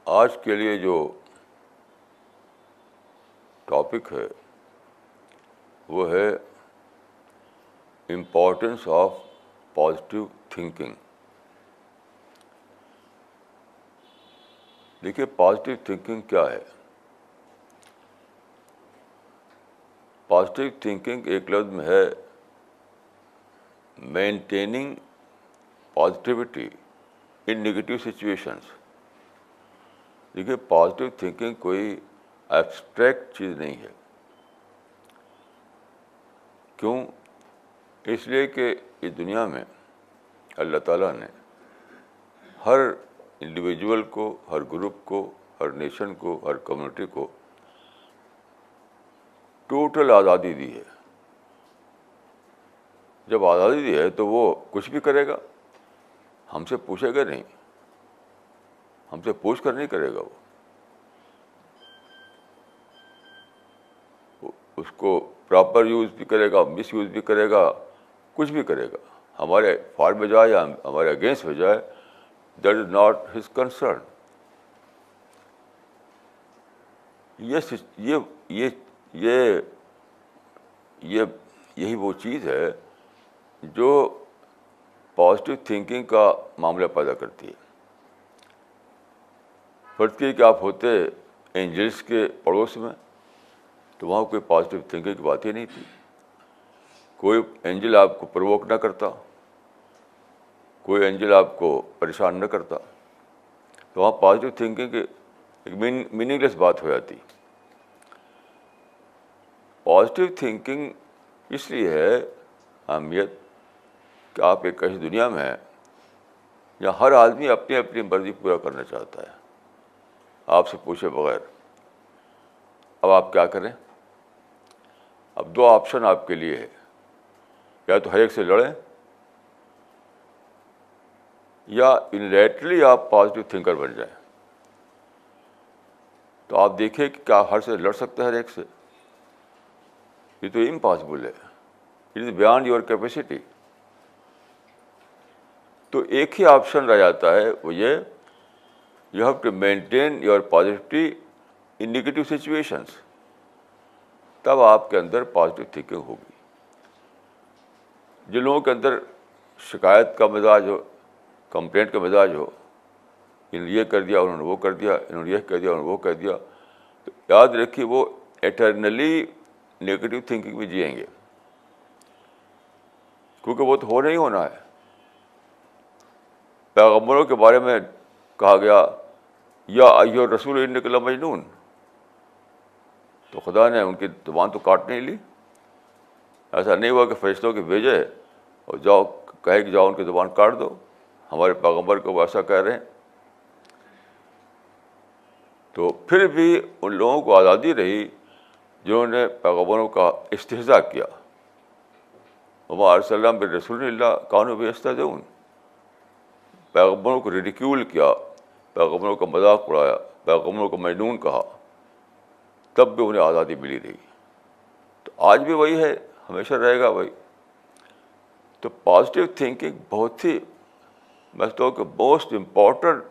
آج کے لیے جو ٹاپک ہے وہ ہے امپورٹنس آف پازیٹیو تھنکنگ. دیکھیے پازیٹیو تھنکنگ کیا ہے. پازیٹیو تھنکنگ ایک لفظ میں ہے maintaining positivity in negative situations. دیکھیے پازیٹیو تھنکنگ کوئی ایبسٹریکٹ چیز نہیں ہے. کیوں؟ اس لیے کہ اس دنیا میں اللہ تعالیٰ نے ہر انڈیویجول کو، ہر گروپ کو، ہر نیشن کو، ہر کمیونٹی کو ٹوٹل آزادی دی ہے. جب آزادی دی ہے تو وہ کچھ بھی کرے گا، ہم سے پوچھے گا نہیں، ہم سے پوچھ کر نہیں کرے گا. وہ اس کو پراپر یوز بھی کرے گا، مس یوز بھی کرے گا، کچھ بھی کرے گا. ہمارے فار میں جائے یا ہمارے اگینسٹ میں جائے، that is not his concern. یہی وہ چیز ہے جو پازیٹیو تھنکنگ کا معاملہ پیدا کرتی ہے. فرض کیجیے کہ آپ ہوتے اینجلس کے پڑوس میں تو وہاں کوئی پازیٹیو تھنکنگ کی بات ہی نہیں تھی. کوئی اینجل آپ کو پرووک نہ کرتا، کوئی اینجل آپ کو پریشان نہ کرتا، تو وہاں پازیٹیو تھنکنگ ایک میننگ لیس بات ہو جاتی. پازیٹیو تھنکنگ اس لیے ہے اہمیت کہ آپ ایک ایسی دنیا میں ہیں جہاں ہر آدمی اپنی اپنی مرضی پورا کرنا چاہتا ہے آپ سے پوچھے بغیر. اب آپ کیا کریں؟ اب دو آپشن آپ کے لیے ہے، یا تو ہر ایک سے لڑیں یا انڈائریکٹلی آپ پازیٹیو تھنکر بن جائیں. تو آپ دیکھیں کہ کیا ہر سے لڑ سکتے ہیں ہر ایک سے؟ یہ تو امپاسبل ہے. It is beyond your capacity. تو ایک ہی آپشن رہ جاتا ہے، وہ یہ you have to maintain your positivity in negative situations. تب آپ کے اندر پازیٹیو تھنکنگ ہوگی. جن لوگوں کے اندر شکایت کا مزاج ہو، کمپلینٹ کا مزاج ہو، انہوں نے یہ کر دیا، انہوں نے وہ کر دیا، انہوں نے یہ کہہ دیا، انہوں نے وہ کہہ دیا، تو یاد رکھیے وہ ایٹرنلی نیگیٹو تھنکنگ میں جئیں گے، کیونکہ وہ تو ہونا ہی ہونا ہے. پیغمبروں کے بارے میں کہا گیا یا ایھا الرسول انک لمجنون، تو خدا نے ان کی زبان تو کاٹ نہیں لی. ایسا نہیں ہوا کہ فرشتوں کے بھیجے اور جاؤ کہے کہ جاؤ ان کی زبان کاٹ دو. ہمارے پیغمبر کو وہ ایسا کہہ رہے ہیں. تو پھر بھی ان لوگوں کو آزادی رہی جنہوں نے پیغمبروں کا استہزاء کیا. وما ارسلنا من رسول الا کانوا بہ یستہزئون. پیغمبروں کو ریڈیکیول کیا، پیغمبروں کا مذاق اڑایا، پیغمبروں کو مجنون کہا، تب بھی انہیں آزادی ملی رہی. تو آج بھی وہی ہے، ہمیشہ رہے گا وہی. تو پازیٹیو تھنکنگ بہت ہی، میں سمجھتا ہوں کہ موسٹ امپورٹنٹ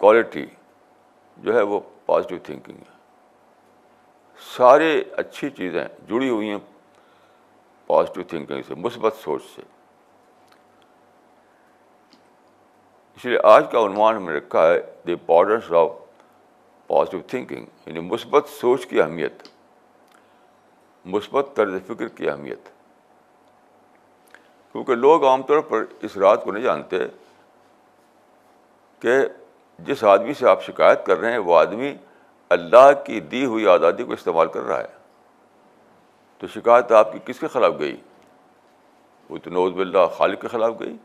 کوالٹی جو ہے وہ پازیٹیو تھنکنگ ہے. ساری اچھی چیزیں جڑی ہوئی ہیں پازیٹیو تھنکنگ سے، مثبت سوچ سے. اس لیے آج کا عنوان ہم نے رکھا ہے the importance of positive thinking, یعنی مثبت سوچ کی اہمیت، مثبت طرز فکر کی اہمیت. کیونکہ لوگ عام طور پر اس رات کو نہیں جانتے کہ جس آدمی سے آپ شکایت کر رہے ہیں وہ آدمی اللہ کی دی ہوئی آزادی کو استعمال کر رہا ہے. تو شکایت آپ کی کس کے خلاف گئی؟ وہ تو نعوذ باللہ خالق کے خلاف گئی.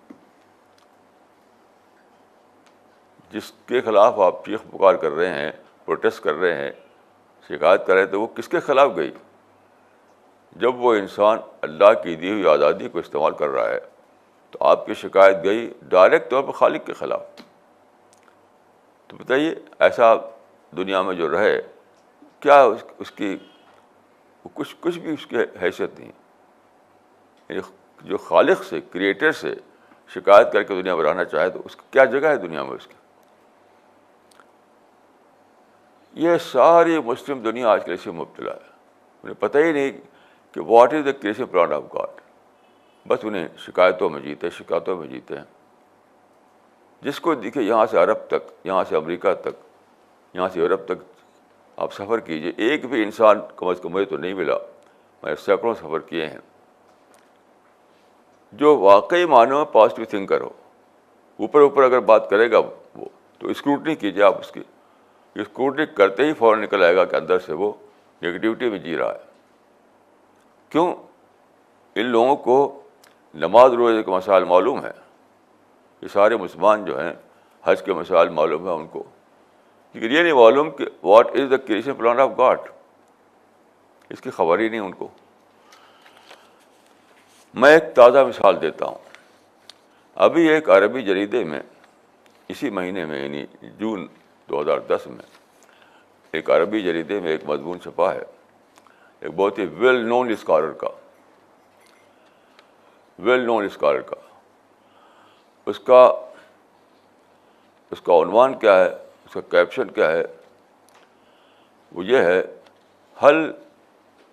جس کے خلاف آپ چیخ پکار کر رہے ہیں، پروٹیسٹ کر رہے ہیں، شکایت کر رہے ہیں، تو وہ کس کے خلاف گئی؟ جب وہ انسان اللہ کی دی ہوئی آزادی کو استعمال کر رہا ہے تو آپ کی شکایت گئی ڈائریکٹ طور پر خالق کے خلاف. تو بتائیے ایسا دنیا میں جو رہے، کیا اس کی کچھ بھی اس کی حیثیت نہیں. یعنی جو خالق سے، کریٹر سے شکایت کر کے دنیا میں رہنا چاہے تو اس کی کیا جگہ ہے دنیا میں اس کی؟ یہ ساری مسلم دنیا آج کل اس سے مبتلا ہے. انہیں پتہ ہی نہیں کہ what is the creation plan of God. بس انہیں شکایتوں میں جیتے ہیں. جس کو دیکھے یہاں سے عرب تک, یہاں سے امریکہ تک, یہاں سے یورپ تک آپ سفر کیجئے, ایک بھی انسان کم از کم مجھے تو نہیں ملا, میں نے سینکڑوں سفر کیے ہیں, جو واقعی معنوں میں پازیٹیو تھنکر ہو. اوپر اگر بات کرے گا وہ, تو اسکروٹنی کیجیے آپ اس کی. اسکروٹنی کرتے ہی فوراً نکل آئے گا کہ اندر سے وہ نگیٹیوٹی میں جی رہا ہے. کیوں؟ ان لوگوں کو نماز روزے کے مسائل معلوم ہے. یہ سارے مسلمان جو ہیں حج کے مسائل معلوم ہے ان کو, لیکن یہ نہیں معلوم کہ what is the creation plan of God. اس کی خبر ہی نہیں ان کو. میں ایک تازہ مثال دیتا ہوں. ابھی ایک عربی جریدے میں اسی مہینے میں یعنی جون 2010 میں ایک عربی جریدے میں ایک مضمون چھپا ہے, ایک بہت ہی ویل نون اسکالر کا. اس کا عنوان کیا ہے, اس کا کیپشن کیا ہے؟ وہ یہ ہے, حل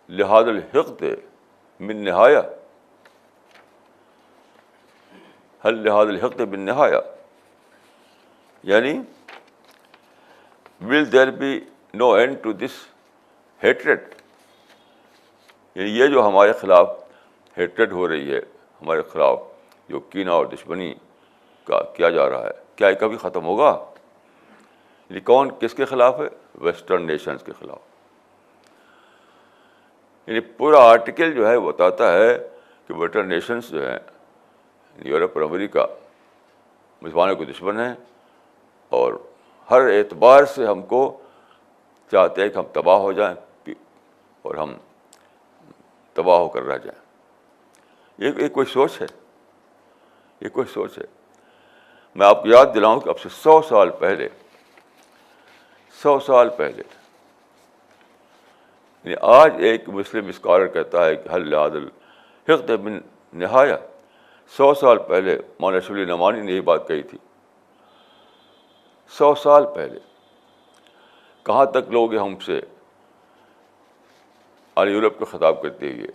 لحاظ الحقد من نہایہ. حل لحاظ الحقد من نہایہ یعنی will there be no end to this hatred. یعنی یہ جو ہمارے خلاف ہیٹریڈ ہو رہی ہے, ہمارے خلاف جو کینہ اور دشمنی کا کیا جا رہا ہے, کیا یہ کبھی ختم ہوگا؟ یعنی کون کس کے خلاف ہے؟ ویسٹرن نیشنز کے خلاف. یعنی پورا آرٹیکل جو ہے بتاتا ہے کہ ویسٹرن نیشنز جو ہیں یورپ اور امریکہ مسلمانوں کے دشمن ہیں, اور ہر اعتبار سے ہم کو چاہتے ہیں کہ ہم تباہ ہو جائیں اور ہم تباہ ہو کر رہ جائیں. یہ کوئی سوچ ہے؟ یہ کوئی سوچ ہے؟ میں آپ کو یاد دلاؤں کہ اب سے 100 سال پہلے یعنی آج ایک مسلم اسکالر کہتا ہے کہ حل لحاظ الحقد من نہایہ. 100 سال پہلے مولانا شبلی نعمانی نے یہ بات کہی تھی. 100 سال پہلے کہاں تک لوگ ہم سے آل یورپ کو خطاب کرتے ہوئے,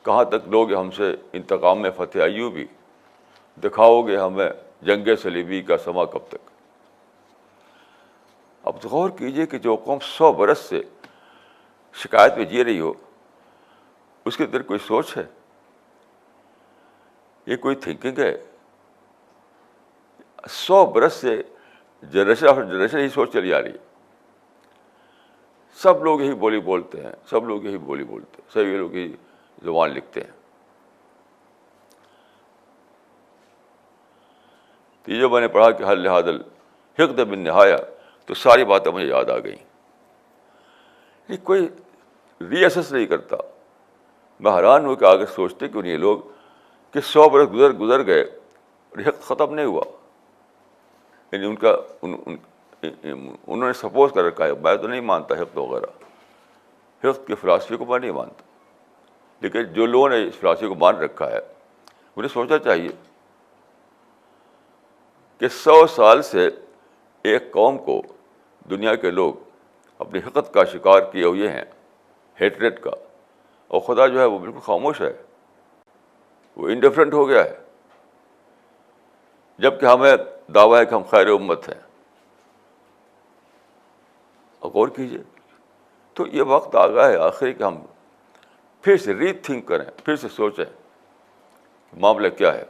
کہاں تک لوگ ہم سے انتقام میں فتح ایوبی دکھاؤ گے ہمیں جنگ صلیبی کا سما کب تک؟ اب غور کیجئے کہ جو قوم 100 برس سے شکایت میں جی رہی ہو, اس کے اندر کوئی سوچ ہے؟ یہ کوئی تھنکنگ ہے؟ 100 برس سے جنریشن آفٹر جنریشن یہی سوچ چلی آ رہی ہے. سب لوگ یہی بولی بولتے ہیں, سب لوگ یہی زبان لکھتے ہیں. تو یہ جو میں نے پڑھا کہ حل لحاظ الحقد من نہایہ, تو ساری باتیں مجھے یاد آ گئیں. یہ کوئی ری ایسس نہیں کرتا. میں حیران ہوں کہ آگے سوچتے کیوں نہیں یہ لوگ کہ 100 برس گزر گئے اور حق ختم نہیں ہوا. یعنی انہوں نے سپوز کر رکھا ہے. میں تو نہیں مانتا حق وغیرہ, حق کی فلاسفی کو میں نہیں مانتا, لیکن جو لوگوں نے اس فلاسفی کو مان رکھا ہے انہیں سوچنا چاہیے کہ 100 سال سے ایک قوم کو دنیا کے لوگ اپنی حقد کا شکار کیے ہوئے ہیں, ہیٹریٹ کا, اور خدا جو ہے وہ بالکل خاموش ہے, وہ انڈیفرنٹ ہو گیا ہے, جبکہ ہمیں دعویٰ ہے کہ ہم خیر امت ہیں. غور کیجیے. تو یہ وقت آ گیا ہے آخری کہ ہم پھر سے ری تھنک کریں, پھر سے سوچیں معاملہ کیا ہے.